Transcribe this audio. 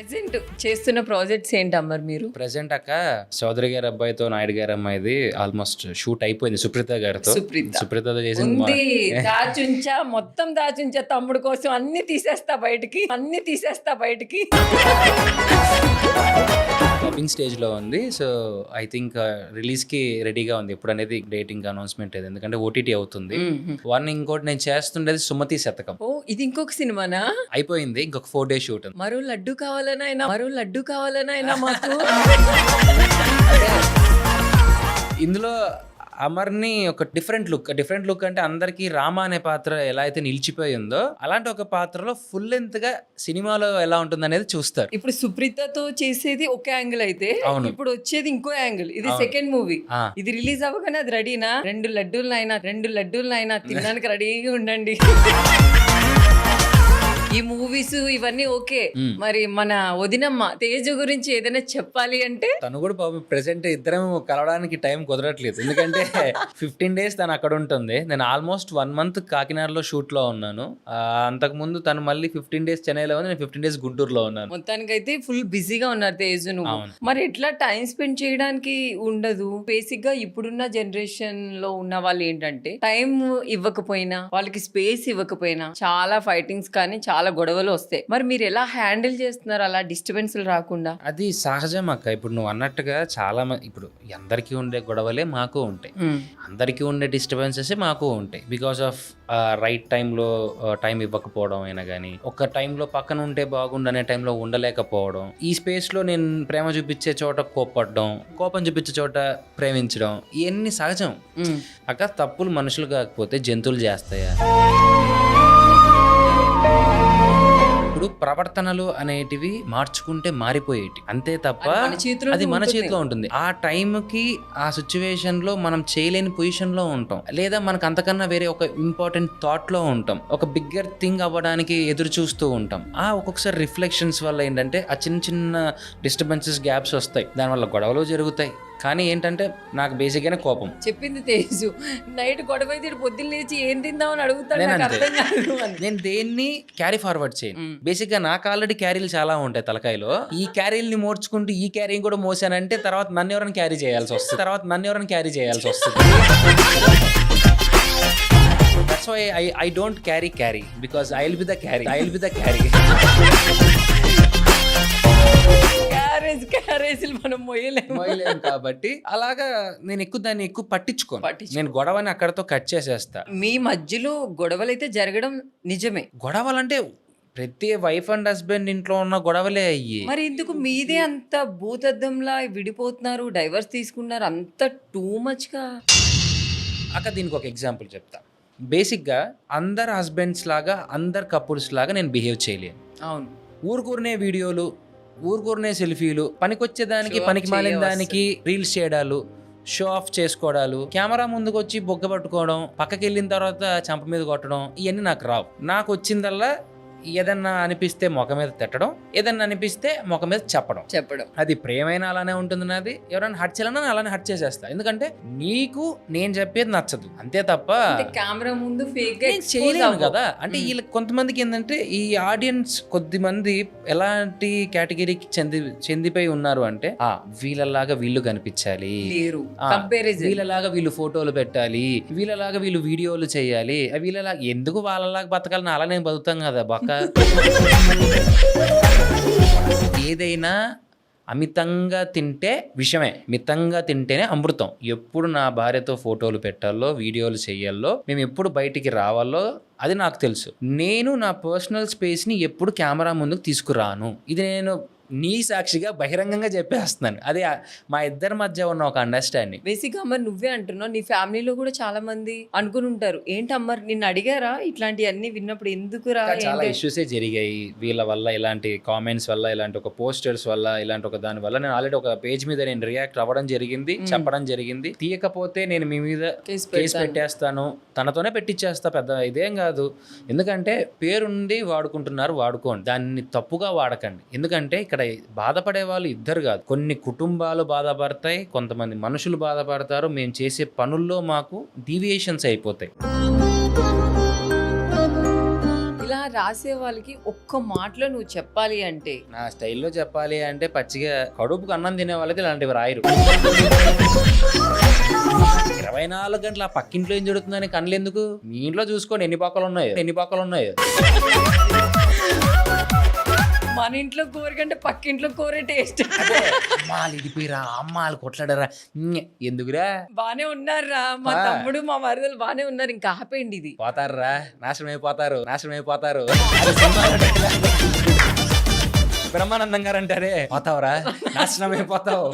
Present చేస్తున్న projects ఏంటి అమ్మర్ మీరు? ప్రెసెంట్ అక్క చౌదరి గారి అబ్బాయితో నాయుడు గారి అమ్మాయిది ఆల్మోస్ట్ షూట్ అయిపోయింది సుప్రీత గారితో. సుప్రీతతో చేసింది ఉంది దాచుంచా, మొత్తం దాచుంచా, తమ్ముడు కోసం అన్ని తీసేస్తా బయటికి. డబ్బింగ్ స్టేజ్ లో ఉంది. సో ఐ థింక్ రిలీజ్ కి రెడీగా ఉంది. ఇప్పుడు అనేది డేటింగ్ అనౌన్స్మెంట్ లేదు, ఎందుకంటే ఓటీటీ అవుతుంది. ఇంకోటి నేను చేస్తుండేది సుమతి శతకం. ఓ, ఇది ఇంకొక సినిమానా? అయిపోయింది, ఇంకొక 4 days షూట్ ఉంది. మరో లడ్డు కావాలనైనా మాకు. ఇందులో అమర్ని ఒక డిఫరెంట్ లుక్ అంటే అందరికి రామ అనే పాత్ర ఎలా అయితే నిలిచిపోయి ఉందో అలాంటి ఒక పాత్రలో ఫుల్ లెంత్ గా సినిమాలో ఎలా ఉంటుంది అనేది చూస్తారు. ఇప్పుడు సుప్రీతతో చేసేది ఒక యాంగిల్ అయితే, ఇప్పుడు వచ్చేది ఇంకో యాంగిల్. ఇది సెకండ్ మూవీ. ఇది రిలీజ్ అవ్వగానే అది రెడీనా? 2 లడ్డూలైనా తినడానికి రెడీగా ఉండండి. ఈ మూవీస్ ఇవన్నీ ఓకే, మరి మన వదినమ్మ తేజు గురించి ఏదైనా చెప్పాలి అంటే తను కూడా పాపం ప్రెసెంట్ ఇద్దరం కలవడానికి టైం కుదరట్లేదు, ఎందుకంటే 15 days తను అక్కడ ఉంటుంది. నేను ఆల్మోస్ట్ 1 month కాకినాడలో షూట్ లో ఉన్నాను. అంతకు ముందు తను మళ్ళీ 15 days చెన్నైలో ఉంది, నేను 15 days గుంటూరులో ఉన్నాను. మొత్తానికైతే ఫుల్ బిజీగా ఉన్నారు తేజు. నువ్వు మరి ఎట్లా టైం స్పెండ్ చేయడానికి ఉండదు? బేసిక్ గా ఇప్పుడున్న జనరేషన్ లో ఉన్న వాళ్ళు ఏంటంటే టైం ఇవ్వకపోయినా, వాళ్ళకి స్పేస్ ఇవ్వకపోయినా చాలా ఫైటింగ్స్ కానీ చాలా గొడవలు వస్తాయి. మరి మీరు ఎలా హ్యాండిల్ చేస్తున్నారు అలా డిస్టర్బెన్స్ రాకుండా? అది సహజం అక్క. ఇప్పుడు నువ్వు అన్నట్టుగా చాలా ఇప్పుడు అందరికీ ఉండే గొడవలే మాకు ఉంటాయి, అందరికీ ఉండే డిస్టర్బెన్సెస్ మాకు ఉంటాయి. బికాస్ ఆఫ్ రైట్ టైంలో టైం ఇవ్వకపోవడం అయినా కానీ, ఒక టైంలో పక్కన ఉంటే బాగుండు అనే టైంలో ఉండలేకపోవడం, ఈ స్పేస్ లో నేను ప్రేమ చూపించే చోట కోపడడం, కోపం చూపించే చోట ప్రేమించడం, ఇవన్నీ సహజం అక్క. తప్పులు మనుషులు కాకపోతే జంతువులు చేస్తాయా? ప్రవర్తనలు అనేటివి మార్చుకుంటే మారిపోయేటి, అంతే తప్ప అది మన చేతిలో ఉంటుంది. ఆ టైంకి ఆ సిచ్యువేషన్ లో మనం చేయలేని పొజిషన్ లో ఉంటాం, లేదా మనకు అంతకన్నా వేరే ఒక ఇంపార్టెంట్ థాట్ లో ఉంటాం, ఒక బిగ్గర్ థింగ్ అవ్వడానికి ఎదురు చూస్తూ ఉంటాం. ఒక్కొక్కసారి రిఫ్లెక్షన్స్ వల్ల ఏంటంటే ఆ చిన్న డిస్టర్బెన్సెస్, గ్యాప్స్ వస్తాయి, దానివల్ల గొడవలు జరుగుతాయి. కానీ ఏంటంటే నాకు బేసిక్ గానే కోపం. చెప్పింది తేజు, నైట్ గొడవ అయితే పొద్దున్న లేచి ఏం తిందామని అడుగుతాను. నేను దేన్ని క్యారీ ఫార్వర్డ్ చేయను. బేసిక్ గా నాకు ఆల్రెడీ క్యారీలు చాలా ఉంటాయి తలకాయలో. ఈ క్యారీల్ని మోర్చుకుంటూ ఈ క్యారీ కూడా మోసానంటే తర్వాత నన్ను ఎవరైనా క్యారీ చేయాల్సి వస్తుంది. That's why I don't carry because I'll be the carry. మనం మొయ్యలేము కాబట్టి అలాగా నేను దాన్ని ఎక్కువ పట్టించుకోను. నేను గొడవని అక్కడతో కట్ చేసేస్తా. మీ మధ్యలో గొడవలు అయితే జరగడం నిజమే. గొడవలంటే ప్రతి వైఫ్ అండ్ హస్బెండ్ ఇంట్లో ఉన్న గొడవలే అయ్యి. మరి ఎందుకు మీదే అంత భూతద్దంలా విడిపోతున్నారు, డైవర్స్ తీసుకున్నారు, అంత టూ మచ్ గా? అక్క దీనికి ఒక ఎగ్జాంపుల్ చెప్తా. బేసిక్ గా అందరు హస్బెండ్స్ లాగా, అందరు కపుల్స్ లాగా నేను బిహేవ్ చేయలేను. అవును, ఊరుకూరనే వీడియోలు, ఊరుకూరనే సెల్ఫీలు, పనికొచ్చేదానికి పనికి మాలిన దానికి రీల్స్ చేయడాలు, షో ఆఫ్ చేసుకోవడాలు, కెమెరా ముందుకు వచ్చి బొగ్గ పట్టుకోవడం, పక్కకి వెళ్ళిన తర్వాత చంప మీద కొట్టడం, ఇవన్నీ నాకు రావు. నాకు వచ్చిందల్లా ఏదన్నా అనిపిస్తే మొఖం మీద తిట్టడం, ఏదన్నా అనిపిస్తే మొఖం మీద చెప్పడం. అది ప్రేమైన అలానే ఉంటుంది నాది. ఎవరైనా హర్ట్ చేయాలన్నా అలానే హర్ట్ చేసేస్తా, ఎందుకంటే నీకు నేను చెప్పేది నచ్చదు, అంతే తప్ప కెమెరా ముందు ఫేక్ చేయలేను కదా. అంటే వీళ్ళకి కొంతమందికి ఏంటంటే ఈ ఆడియన్స్ కొద్దిమంది ఎలాంటి కేటగిరీకి చెందిపోయి ఉన్నారు అంటే వీళ్ళలాగా వీళ్ళు కనిపించాలి, వీళ్ళలాగా వీళ్ళు ఫోటోలు పెట్టాలి, వీళ్ళలాగా వీళ్ళు వీడియోలు చేయాలి, వీళ్ళలాగా ఎందుకు వాళ్ళలాగా బతకాలని అలానే బతుకుతాం కదా బక్క. ఏదైనా అమితంగా తింటే విషమే, మితంగా తింటేనే అమృతం. ఎప్పుడు నా భార్యతో ఫోటోలు పెట్టాలో, వీడియోలు చేయాలో, మేము ఎప్పుడు బయటికి రావాలో అది నాకు తెలుసు. నేను నా పర్సనల్ స్పేస్ని ఎప్పుడు కెమెరా ముందుకు తీసుకురాను. ఇది నేను నీ సాక్షిగా బహిరంగంగా చెప్పేస్తున్నాను. అది మా ఇద్దరి మధ్య ఉన్న ఒక అండర్స్టాండింగ్. బేసిక్ అమ్మర్ నువ్వే అంటున్నావు, నీ ఫ్యామిలీలో కూడా చాలా మంది అనుకుని ఉంటారు, ఏంటి అమ్మర్ నిన్ను అడిగారా ఇట్లాంటివన్నీ విన్నప్పుడు? ఎందుకురా? చాలా ఇష్యూసే జరిగాయి వీళ్ళ వల్ల, ఇలాంటి కామెంట్స్ వల్ల, ఇలాంటి ఒక పోస్టర్స్ వల్ల, ఇలాంటి ఒక దాని వల్ల. నేను ఆల్రెడీ ఒక పేజ్ మీద నేను రియాక్ట్ అవ్వడం జరిగింది, చెప్పడం జరిగింది. తీయకపోతే నేను మీ మీద కేసు పెట్టేస్తాను, తనతోనే పెట్టించేస్తా, పెద్ద ఇదేం కాదు. ఎందుకంటే పేరుండి వాడుకుంటున్నారు, వాడుకోండి, దాన్ని తప్పుగా వాడకండి. ఎందుకంటే ఇక్కడ బాధపడే వాళ్ళు ఇద్దరు కాదు, కొన్ని కుటుంబాలు బాధపడతాయి, కొంతమంది మనుషులు బాధపడతారు. మేము చేసే పనుల్లో మాకు డీవియేషన్స్ అయిపోతాయి. ఇలా ఇలా రాసే వాళ్ళకి ఒక్క మాటలో నువ్వు చెప్పాలి అంటే నా స్టైల్లో చెప్పాలి అంటే పచ్చిగా కడుపుకు అన్నం తినే వాళ్ళకి ఇలాంటివి రాయరు. 24 గంటల ఆ పక్కింట్లో ఏం జరుగుతుందని కళ్ళు ఎందుకు? మీ ఇంట్లో చూసుకోండి ఎన్ని పక్కలు ఉన్నాయో. మన ఇంట్లో కూర కంటే పక్కింట్లో కూర టేస్ట్. అమ్మాలు ఇడిపోయిరా, అమ్మాలు కొట్లాడరా, ఎందుకురా? బానే ఉన్నారా మా తమ్ముడు మా మరదలు బానే ఉన్నారు, ఇంకా ఆపేయండి ఇది. పోతారా, నాశనం అయిపోతారు. బ్రహ్మానందం గారు అంటారే, పోతావురా, నాశనం అయిపోతావు.